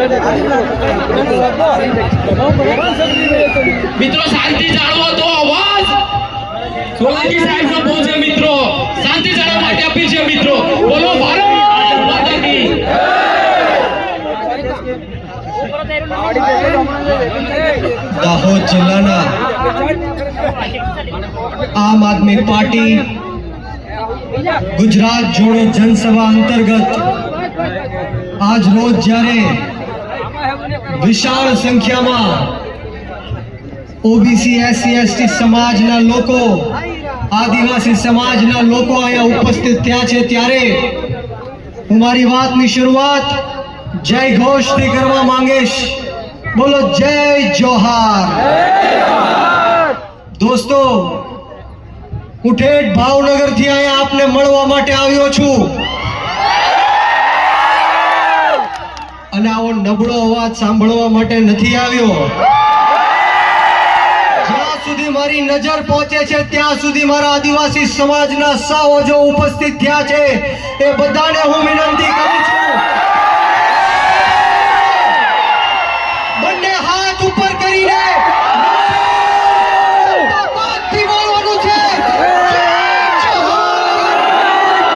મિત્રો શાંતિ જાળવો તો અવાજ સોલંકી સાહેબ નો પહોંચે મિત્રો શાંતિ જાળવવા માટે અપીલ છે મિત્રો બોલો ભારત માતા કી દાહોદ જિલ્લાના આમ આદમી પાર્ટી ગુજરાત જોડો જનસભા અંતર્ગત આજ રોજ જ્યારે વિશાળ સંખ્યામાં ઓબીસી એસસી એસટી સમાજના લોકો આદિવાસી સમાજના લોકો અહીંયા ઉપસ્થિત થયા છે ત્યારે હું મારી વાતની શરૂઆત જય ઘોષથી કરવા માંગીશ બોલો જય જોહાર દોસ્તો હું ઠેઠ ભાવનગર થી અહીંયા આપને મળવા માટે આવ્યો છું અને આવો નબળો અવાજ સાંભળવા માટે નથી આવ્યો જ્યાં સુધી મારી નજર પહોંચે છે ત્યાં સુધી મારા આદિવાસી સમાજના સાવજો ઉપસ્થિત થયા છે એ બધાને હું વિનંતી કરું છું બંને હાથ ઉપર